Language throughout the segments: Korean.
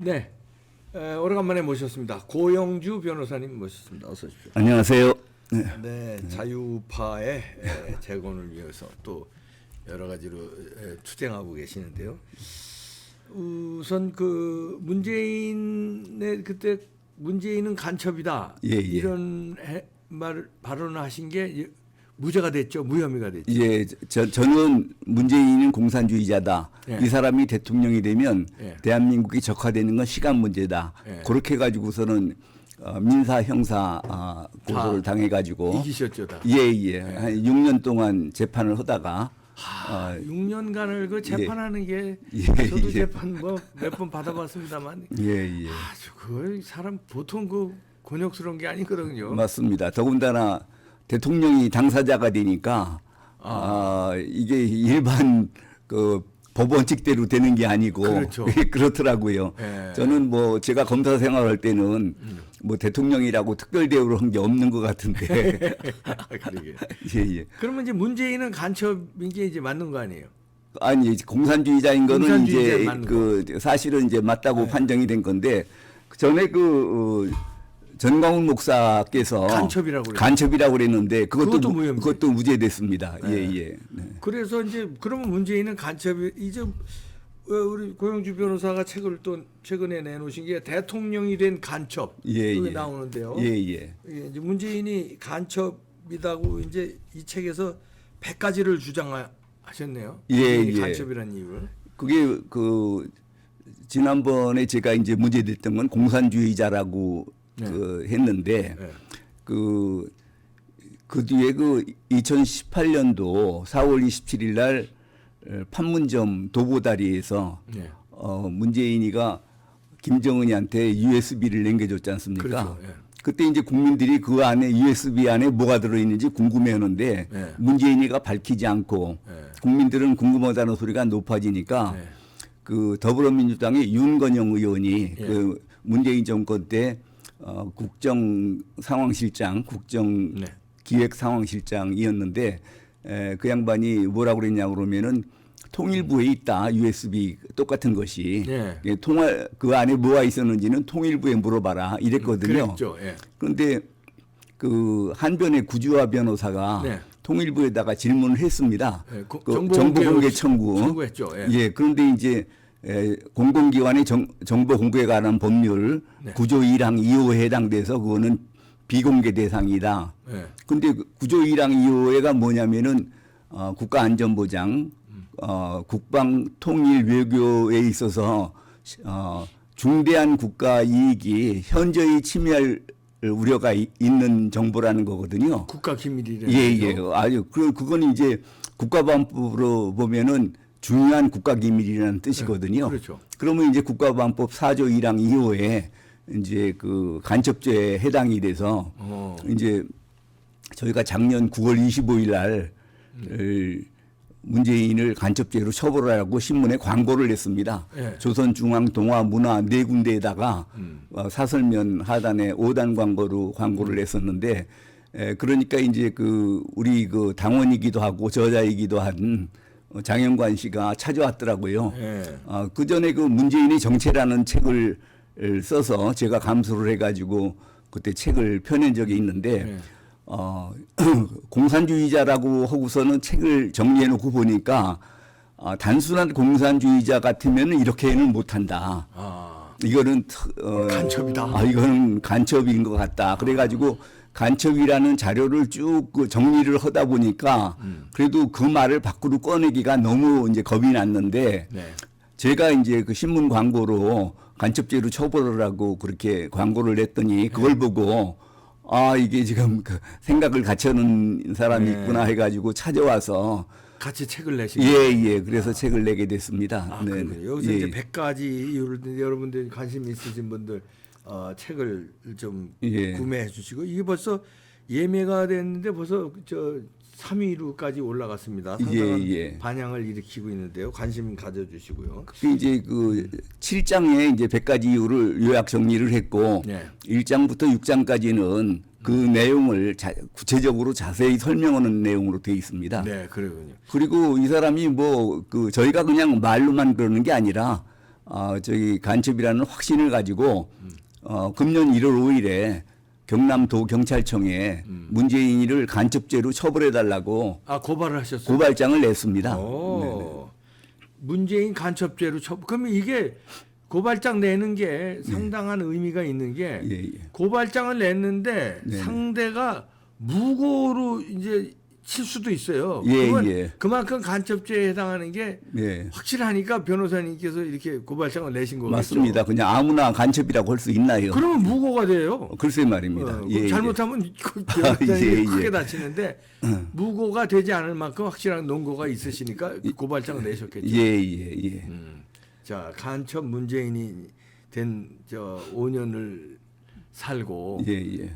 네, 오래간만에 모셨습니다. 고영주 변호사님 모셨습니다. 어서 오십시오. 안녕하세요. 네, 자유파의 재건을 위해서 또 여러 가지로 투쟁하고 계시는데요. 우선 그 문재인의 그때 문재인은 간첩이다 이런 발언을 하신 게 무죄가 됐죠, 무혐의가 됐죠. 예, 저는 문재인은 공산주의자다. 예. 이 사람이 대통령이 되면 예. 대한민국이 적화되는 건 시간 문제다. 예. 그렇게 가지고서는 민사 형사 고소를 당해가지고 이기셨죠, 다. 예. 한 6년 동안 재판을 하다가 6년간을 그 재판하는 게 저도 재판 뭐 몇 번 받아봤습니다만 아주 그 사람 보통 그 곤욕스러운 게 아니거든요. 맞습니다. 더군다나 대통령이 당사자가 되니까 이게 일반 그 법 원칙대로 되는 게 아니고 그렇죠. 그렇더라고요. 예. 저는 뭐 제가 검사 생활할 때는 뭐 대통령이라고 특별 대우를 한 게 없는 것 같은데. 그러게. 예. 그러면 이제 문재인은 간첩인 게 이제 맞는 거 아니에요? 아니 공산주의자인 거는 공산주의자 이제 맞는 그 사실은 이제 맞다고 판정이 된 건데 전에 그 전광훈 목사께서 간첩이라고 그랬는데 그것도 무죄됐습니다. 네. 예. 네. 그래서 이제 그러면 문재인은 간첩이 이제 우리 고영주 변호사가 책을 또 최근에 내놓으신 게 대통령이 된 간첩 그게 나오는데요. 예. 이제 문재인이 간첩이다고 이제 이 책에서 100가지를 주장하셨네요. 예. 간첩이라는 이유를. 그게 그 지난번에 제가 이제 문제됐던 건 공산주의자라고 했는데 그 뒤에 그 2018년도 4월 27일 날 판문점 도보다리에서 문재인이가 김정은이한테 USB를 남겨줬지 않습니까? 그렇죠. 그때 이제 국민들이 그 안에 USB 안에 뭐가 들어있는지 궁금해하는데 문재인이가 밝히지 않고 국민들은 궁금하다는 소리가 높아지니까 그 더불어민주당의 윤건영 의원이 그 문재인 정권 때 국정 상황실장, 국정 기획 상황실장이었는데 그 양반이 뭐라고 그랬냐 그러면은 통일부에 있다 USB 똑같은 것이 통화 그 안에 뭐가 있었는지는 통일부에 물어봐라 이랬거든요. 그런데 그 한변의 구주화 변호사가 통일부에다가 질문을 했습니다. 그 정보 공개 청구했죠. 그런데 이제 공공기관의 정보 공개에 관한 법률 구조 1항 2호에 해당돼서 그거는 비공개 대상이다. 그런데 구조 1항 2호에가 뭐냐면은 국가안전보장, 국방통일 외교에 있어서 중대한 국가 이익이 현저히 침해할 우려가 있는 정보라는 거거든요. 국가 기밀이래요. 아주 그건 이제 국가보안법으로 보면은 중요한 국가기밀이라는 뜻이거든요. 그렇죠. 그러면 이제 국가보안법 4조 1항 2호에 이제 그 간첩죄에 해당이 돼서 이제 저희가 작년 9월 25일 날 문재인을 간첩죄로 처벌하라고 신문에 광고를 냈습니다. 조선중앙동화 문화 네 군데에다가 사설면 하단에 5단 광고를 냈었는데 그러니까 이제 그 우리 그 당원이기도 하고 저자이기도 한 장영관 씨가 찾아왔더라고요. 그 전에 그 문재인의 정체라는 책을 써서 제가 감수를 해가지고 그때 책을 펴낸 적이 있는데 공산주의자라고 하고서는 책을 정리해놓고 보니까 단순한 공산주의자 같으면 이렇게는 못한다. 이거는 간첩이다. 이거는 간첩인 것 같다. 그래가지고 간첩이라는 자료를 쭉 정리를 하다 보니까 그래도 그 말을 밖으로 꺼내기가 너무 이제 겁이 났는데 제가 이제 그 신문 광고로 간첩죄로 처벌을 하고 그렇게 광고를 냈더니 그걸 보고 이게 지금 그 생각을 같이 하는 사람이 있구나 해가지고 찾아와서 같이 책을 내신 거예요? 그래서 책을 내게 됐습니다. 여기서 이제 100가지 이유를 여러분들 관심 있으신 분들 책을 좀 구매해 주시고 이게 벌써 예매가 됐는데 벌써 3위로까지 올라갔습니다. 상당한 반향을 일으키고 있는데요. 관심 가져주시고요. 그게 이제 그 7장에 이제 100가지 이유를 요약 정리를 했고 1장부터 6장까지는 그 내용을 구체적으로 자세히 설명하는 내용으로 되어 있습니다. 네, 그러군요. 그리고 이 사람이 뭐 그 저희가 그냥 말로만 그러는 게 아니라 저기 간첩이라는 확신을 가지고 금년 1월 5일에 경남도 경찰청에 문재인이를 간첩죄로 처벌해 달라고 고발을 하셨어요. 고발장을 냈습니다. 문재인 간첩죄로 그러면 이게 고발장 내는 게 상당한 의미가 있는 게 고발장을 냈는데 상대가 무고로 이제 칠 수도 있어요. 그만큼 간첩죄에 해당하는 게 확실하니까 변호사님께서 이렇게 고발장을 내신 거겠죠. 맞습니다. 그냥 아무나 간첩이라고 할 수 있나요? 그러면 무고가 돼요. 글쎄 말입니다. 잘못하면 변호사님이 크게 다치는데 무고가 되지 않을 만큼 확실한 논거가 있으시니까 고발장을 내셨겠죠. 자, 간첩 문재인이 된 5년을 살고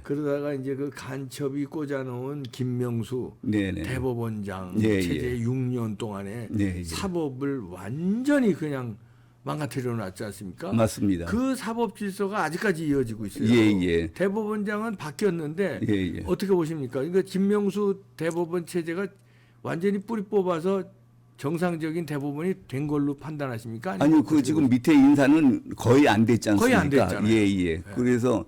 그러다가 이제 그 간첩이 꽂아놓은 김명수 대법원장 체제 6년 동안에 사법을 완전히 그냥 망가뜨려 놨지 않습니까? 맞습니다. 그 사법 질서가 아직까지 이어지고 있어요. 대법원장은 바뀌었는데 어떻게 보십니까? 그러니까 김명수 대법원 체제가 완전히 뿌리 뽑아서 정상적인 대법원이 된 걸로 판단하십니까? 아니요, 그 지금 밑에 인사는 거의 안 됐지 않습니까? 거의 안 됐잖아요. 그래서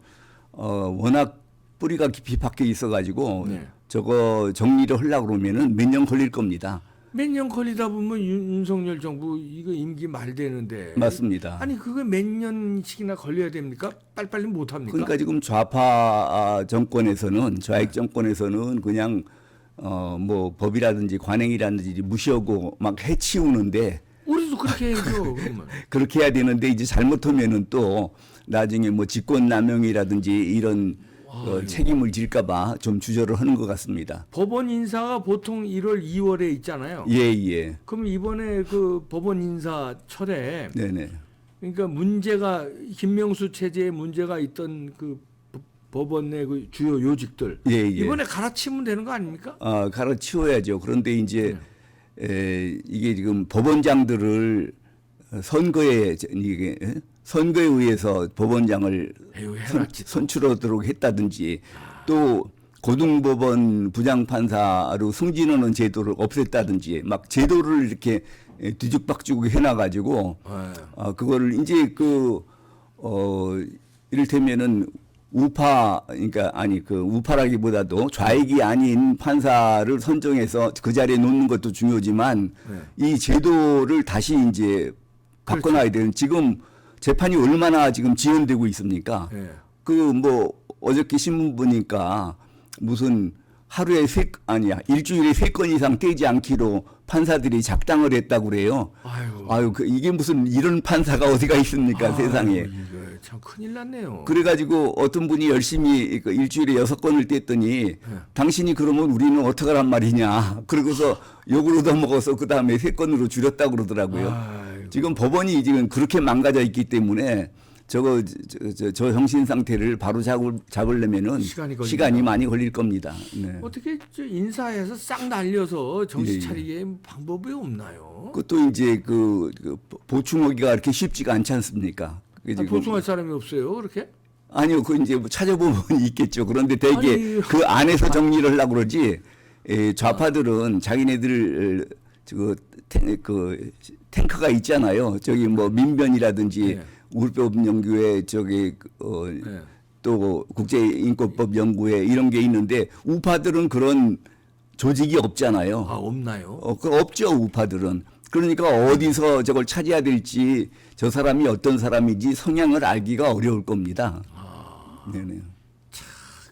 워낙 뿌리가 깊이 박혀 있어가지고 저거 정리를 하려고 그러면은 몇 년 걸릴 겁니다. 몇 년 걸리다 보면 윤석열 정부 이거 임기 말 되는데. 맞습니다. 아니 그거 몇 년씩이나 걸려야 됩니까? 빨리빨리 못 합니까? 그러니까 지금 좌파 정권에서는 좌익 정권에서는 그냥 뭐 법이라든지 관행이라든지 무시하고 막 해치우는데. 우리도 그렇게 해야죠. 그러면. 그렇게 해야 되는데 이제 잘못하면은 또 나중에 뭐 직권남용이라든지 이런 책임을 질까봐 좀 주저를 하는 것 같습니다. 법원 인사가 보통 1월, 2월에 있잖아요. 그럼 이번에 그 법원 인사 철에 그러니까 문제가 김명수 체제에 문제가 있던 그 법원 내 그 주요 요직들 이번에 갈아치우면 되는 거 아닙니까? 갈아치워야죠. 그런데 이제 이게 지금 법원장들을 선거에 의해서 법원장을 선출하도록 했다든지 또 고등법원 부장판사로 승진하는 제도를 없앴다든지 막 제도를 이렇게 뒤죽박죽 해놔가지고 그거를 이제 이를테면은 우파라기보다도 좌익이 아닌 판사를 선정해서 그 자리에 놓는 것도 중요하지만 이 제도를 다시 이제 바꿔놔야 되는 지금 재판이 얼마나 지금 지연되고 있습니까? 어저께 신문 보니까 무슨 일주일에 3건 이상 떼지 않기로 판사들이 작당을 했다고 그래요. 이게 무슨 이런 판사가 어디가 있습니까, 세상에. 참 큰일 났네요. 그래가지고 어떤 분이 열심히 일주일에 6건을 뗐더니 당신이 그러면 우리는 어떡하란 말이냐. 그러고서 욕을 얻어먹어서 그 다음에 3건으로 줄였다고 그러더라고요. 지금 법원이 지금 그렇게 망가져 있기 때문에 저 정신 상태를 바로 잡으려면은 시간이 많이 걸릴 겁니다. 어떻게 인사해서 싹 날려서 정신 차리게 방법이 없나요? 그것도 이제 보충하기가 그렇게 쉽지가 않지 않습니까? 보충할 사람이 없어요, 그렇게? 아니요, 이제 뭐 찾아보면 있겠죠. 그런데 대개 그 안에서 정리를 하려고 그러지. 좌파들은 자기네들 탱크가 있잖아요. 저기 뭐 민변이라든지 우리법연구회 또 국제인권법 연구회 이런 게 있는데 우파들은 그런 조직이 없잖아요. 없나요? 없죠, 우파들은. 그러니까 어디서 저걸 찾아야 될지 저 사람이 어떤 사람인지 성향을 알기가 어려울 겁니다.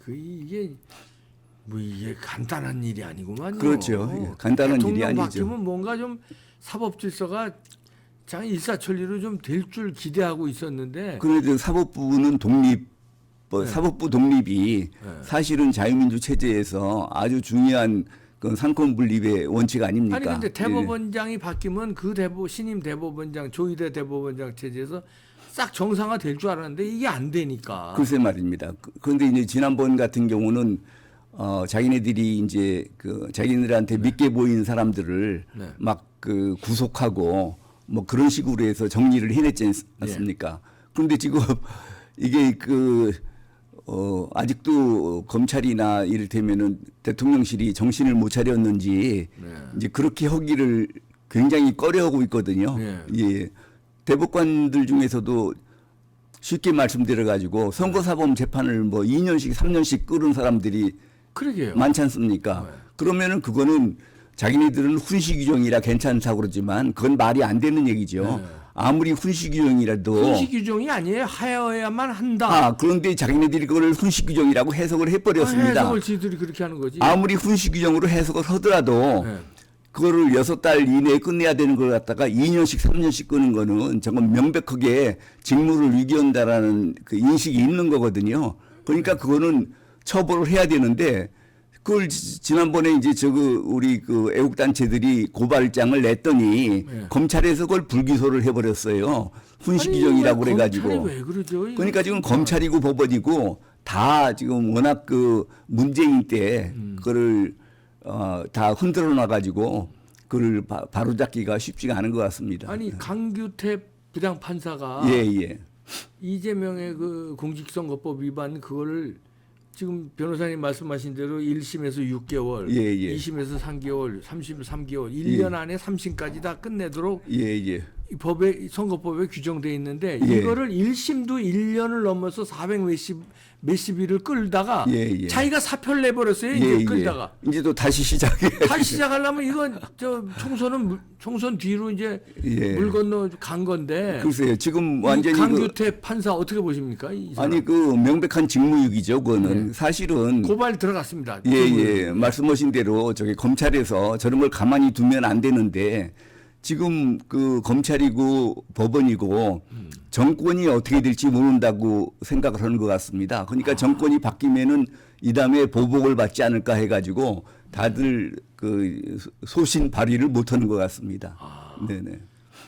이게 간단한 일이 아니구만요. 그렇죠. 간단한 일이 아니죠. 바뀌면 뭔가 좀 사법 질서가 장 일사천리로 좀 될 줄 기대하고 있었는데. 그런데 사법부는 사법부 독립이 사실은 자유민주 체제에서 아주 중요한 그 상권 분립의 원칙 아닙니까? 아니 근데 대법원장이 바뀌면 그 신임 대법원장 조희대 대법원장 체제에서 싹 정상화 될 줄 알았는데 이게 안 되니까. 글쎄 말입니다. 그런데 이제 지난번 같은 경우는 자기네들이 이제 자기네들한테 믿게 보이는 사람들을 막 구속하고 뭐 그런 식으로 해서 정리를 해냈지 않습니까? 그런데 지금 이게 아직도 검찰이나 이를테면은 대통령실이 정신을 못 차렸는지 이제 그렇게 하기를 굉장히 꺼려하고 있거든요. 대법관들 중에서도 쉽게 말씀드려가지고 선거사범 재판을 뭐 2년씩 3년씩 끌은 사람들이 그러게요. 많지 않습니까? 네. 그러면은 그거는 자기네들은 훈시 규정이라 괜찮다고 그러지만 그건 말이 안 되는 얘기죠. 네. 아무리 훈시 규정이라도 훈시 규정이 아니에요. 하여야만 한다. 그런데 자기네들이 그걸 훈시 규정이라고 해석을 해버렸습니다. 해석을 지들이 그렇게 하는 거지. 아무리 훈시 규정으로 해석을 하더라도 네. 그거를 6달 이내에 끝내야 되는 걸 갖다가 2년씩 3년씩 끄는 거는 정말 명백하게 직무를 위기한다라는 그 인식이 있는 거거든요. 그러니까 그거는 처벌을 해야 되는데 그걸 지난번에 이제 우리 그 애국단체들이 고발장을 냈더니 네. 검찰에서 그걸 불기소를 해버렸어요. 훈시 규정이라고 그래가지고. 검찰이 왜 그러죠? 그러니까 지금 검찰이고 법원이고 다 지금 워낙 그 문재인 때 그거를 다 흔들어 놔가지고 그걸 바로잡기가 쉽지가 않은 것 같습니다. 아니 강규태 부장판사가 예. 이재명의 그 공직선거법 위반 그거를 지금 변호사님 말씀하신 대로 1심에서 6개월, 예. 2심에서 3개월, 3심 3개월, 1년 안에 3심까지 다 끝내도록 예. 이 선거법에 규정돼 있는데 예. 이거를 1심도 1년을 넘어서 400 몇십 일을 끌다가 예. 자기가 사표를 내버렸어요. 이제 끌다가 이제 또 다시 시작해. 다시 시작하려면 이건 총선 뒤로 이제 물 건너 간 건데. 글쎄요. 지금 완전히 강규태 판사 어떻게 보십니까? 이 사람? 아니 그 명백한 직무유기죠. 그거는 사실은 고발 들어갔습니다. 예. 말씀하신 대로 저기 검찰에서 저런 걸 가만히 두면 안 되는데 지금 그 검찰이고 법원이고 정권이 어떻게 될지 모른다고 생각을 하는 것 같습니다. 그러니까 정권이 바뀌면은 이 다음에 보복을 받지 않을까 해가지고 다들 그 소신 발휘를 못하는 것 같습니다. 네네.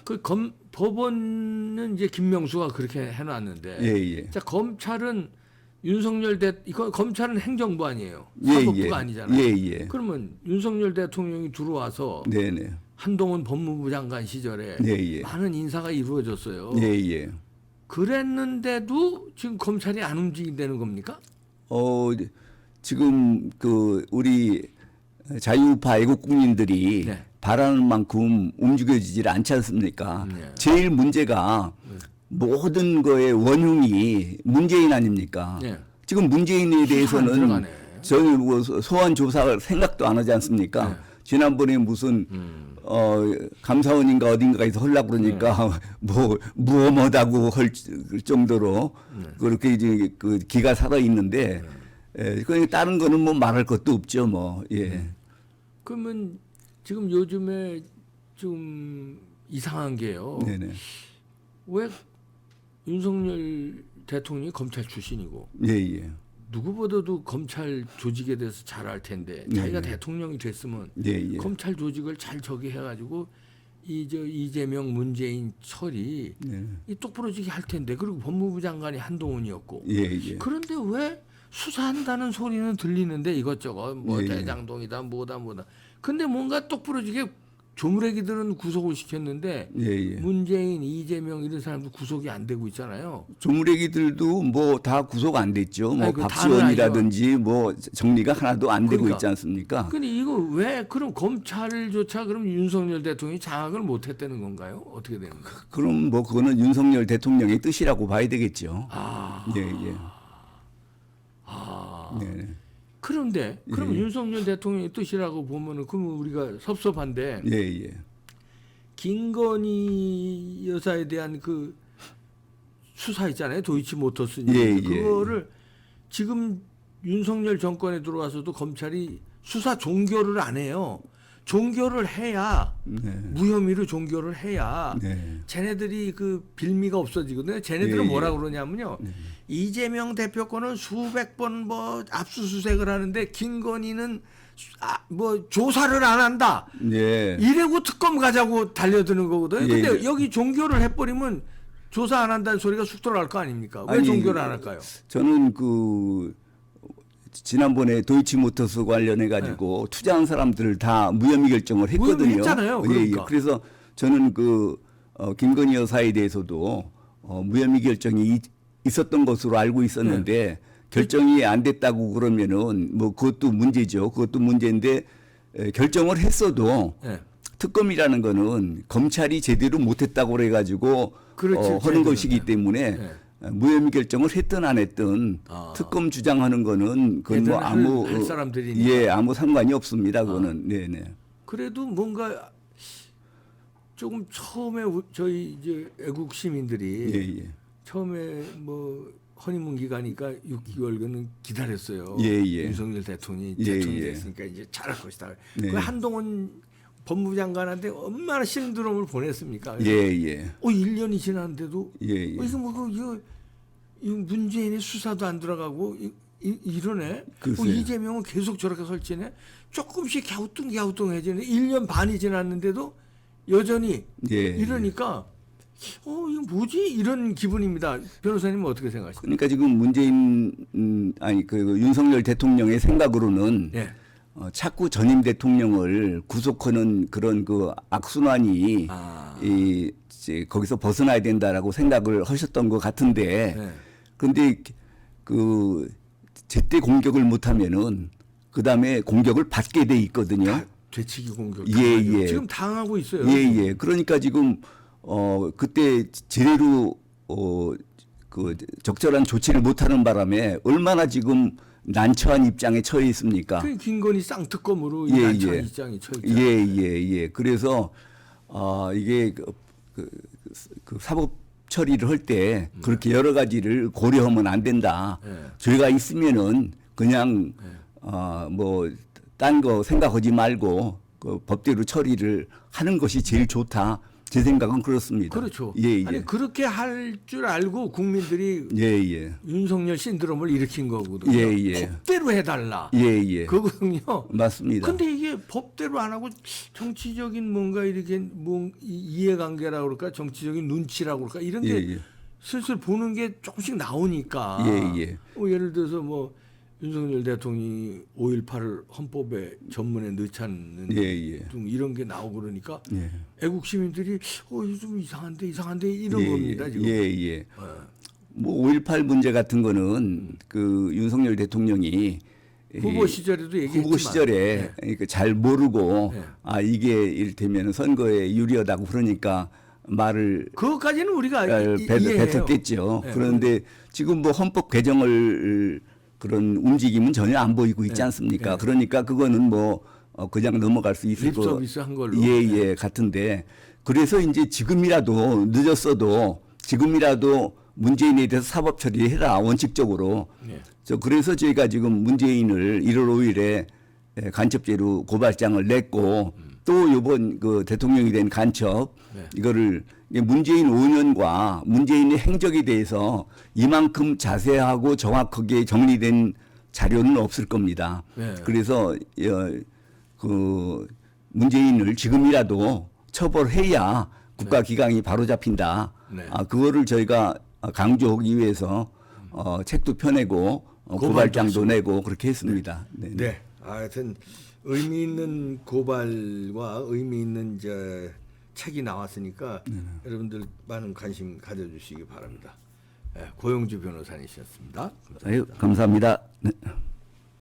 그 법원은 이제 김명수가 그렇게 해놨는데, 예. 자 검찰은 윤석열 이거 검찰은 행정부 아니에요. 사법부가 아니잖아요. 예. 그러면 윤석열 대통령이 들어와서 네네. 한동훈 법무부 장관 시절에 예. 많은 인사가 이루어졌어요. 예. 그랬는데도 지금 검찰이 안 움직인다는 겁니까? 지금 그 우리 자유우파 애국국민들이 네. 바라는 만큼 움직여지질 않지 않습니까? 네. 제일 문제가 모든 거의 원흉이 문재인 아닙니까? 네. 지금 문재인에 대해서는 저희 뭐 소환 조사 생각도 안 하지 않습니까? 네. 지난번에 무슨 감사원인가 어딘가에서 하려고 그러니까 뭐 무엄하다고 할 정도로 그렇게 이제 그 기가 살아 있는데 그 다른 거는 뭐 말할 것도 없죠 뭐. 예. 그러면 지금 요즘에 좀 이상한 게요. 네네. 왜 윤석열 대통령이 검찰 출신이고 예. 누구보다도 검찰 조직에 대해서 잘 알 텐데 자기가 대통령이 됐으면 예. 검찰 조직을 잘 저기 해가지고 이재명, 문재인, 철이 이 똑부러지게 할 텐데 그리고 법무부 장관이 한동훈이었고 예. 그런데 왜 수사한다는 소리는 들리는데 이것저것 뭐 대장동이다 뭐다 근데 뭔가 똑부러지게 조무래기들은 구속을 시켰는데 문재인, 이재명 이런 사람도 구속이 안 되고 있잖아요. 조무래기들도 뭐 다 구속 안 됐죠. 뭐 박수원이라든지 뭐 정리가 하나도 안 되고 있지 않습니까? 근데 이거 왜 그럼 검찰조차 그럼 윤석열 대통령이 장악을 못했다는 건가요? 어떻게 되는 거예요? 그럼 뭐 그거는 윤석열 대통령의 뜻이라고 봐야 되겠죠. 예. 네. 그런데 그럼 윤석열 대통령의 뜻이라고 보면은 그러면 우리가 섭섭한데 예. 김건희 여사에 대한 그 수사 있잖아요. 도이치모터스 그거를 지금 윤석열 정권에 들어와서도 검찰이 수사 종결을 안 해요. 종결을 해야 무혐의로 종결을 해야 쟤네들이 그 빌미가 없어지거든요. 쟤네들은 뭐라 그러냐면요. 이재명 대표 거는 수백 번 뭐 압수수색을 하는데 김건희는 뭐 조사를 안 한다. 이래고 특검 가자고 달려드는 거거든요. 근데 여기 종결을 해버리면 조사 안 한다는 소리가 쑥 들어갈 거 아닙니까? 왜 종결을 안 할까요? 저는 그 지난번에 도이치모터스 관련해 가지고 투자한 사람들을 다 무혐의 결정을 했거든요. 했잖아요. 그러니까. 그래서 저는 그 김건희 여사에 대해서도 무혐의 결정이 있었던 것으로 알고 있었는데 결정이 안 됐다고 그러면은 뭐 그것도 문제죠. 그것도 문제인데 결정을 했어도 특검이라는 거는 검찰이 제대로 못했다고 그래가지고 그렇지, 하는 것이기 네. 때문에 네. 무혐의 결정을 했든 안 했든 특검 주장하는 거는 그건 뭐 아무 할 사람들이니까. 예 아무 상관이 없습니다. 그거는 네네. 그래도 뭔가 조금 처음에 저희 이제 애국 시민들이 예, 예. 처음에 뭐 허니문 기간이니까 6개월은 기다렸어요. 예, 예. 윤석열 대통령이 예, 대통령이 예. 됐으니까 이제 잘할 것이다. 네. 그 한동훈 법무장관한테 얼마나 신드롬을 보냈습니까? 예, 예. 1년이 지났는데도 예, 예. 이거 문재인의 수사도 안 들어가고 이러네. 글쎄요. 이재명은 계속 저렇게 설치네. 조금씩 갸우뚱해지네. 1년 반이 지났는데도 여전히 예, 이러니까 이거 뭐지? 이런 기분입니다. 변호사님은 어떻게 생각하십니까? 그러니까 지금 문재인 아니 그 윤석열 대통령의 생각으로는 예. 자꾸 전임 대통령을 구속하는 그런 그 악순환이 이제 거기서 벗어나야 된다라고 생각을 하셨던 것 같은데 네. 그런데 그 제때 공격을 못하면은 그 다음에 공격을 받게 돼 있거든요. 되치기 공격. 예, 예. 지금 당하고 있어요. 예, 예. 그러니까 지금 그때 제대로 그 적절한 조치를 못하는 바람에 얼마나 지금 난처한 입장에 처해 있습니까? 그 김건희 쌍특검으로 예, 난처한 예. 입장이 처했잖아요. 예, 예, 예. 그래서 이게 그 사법 처리를 할 때 그렇게 여러 가지를 고려하면 안 된다. 예. 죄가 있으면은 그냥 뭐 딴 거 생각하지 말고 그 법대로 처리를 하는 것이 제일 좋다. 제 생각은 그렇습니다. 그렇죠. 예, 예. 아니 그렇게 할 줄 알고 국민들이 예, 예. 윤석열 신드롬을 일으킨 거거든요. 예, 예. 법대로 해달라. 예, 예. 그거거든요. 맞습니다. 근데 이게 법대로 안 하고 정치적인 뭔가 이렇게 이해관계라고 그럴까, 정치적인 눈치라고 그럴까 이런 게 예, 예. 슬슬 보는 게 조금씩 나오니까. 예, 예. 예를 들어서 뭐 윤석열 대통령이 5.18을 헌법에 전문에 넣지 않는 예, 예. 등 이런 게 나오고 그러니까 예. 애국 시민들이 이거 좀 이상한데 이런 예, 겁니다 지금. 예, 예. 뭐 5.18 문제 같은 거는 그 윤석열 대통령이 후보 시절에도 얘기했지만 후보 시절에 그러니까 잘 모르고 네. 이게 이를테면 선거에 유리하다고 그러니까 말을 그것까지는 우리가 이해해요. 뱉었겠죠. 네. 그런데 지금 뭐 헌법 개정을 그런 움직임은 전혀 안 보이고 있지 않습니까? 그러니까 그거는 뭐 그냥 넘어갈 수 있을 거 립서비스 한 걸로. 예, 같은데 그래서 이제 지금이라도 늦었어도 지금이라도 문재인에 대해서 사법 처리해라 원칙적으로. 그래서 저희가 지금 문재인을 1월 5일에 간첩죄로 고발장을 냈고 또 이번 그 대통령이 된 간첩 이거를 문재인 5년과 문재인의 행적에 대해서 이만큼 자세하고 정확하게 정리된 자료는 없을 겁니다. 그래서 그 문재인을 지금이라도 처벌해야 국가기강이 바로잡힌다. 그거를 저희가 강조하기 위해서 책도 펴내고 고발장도 내고 그렇게 했습니다. 네. 하여튼 의미 있는 고발과 의미 있는 책이 나왔으니까 여러분들 많은 관심 가져주시기 바랍니다. 고영주 변호사님이셨습니다. 감사합니다. 네.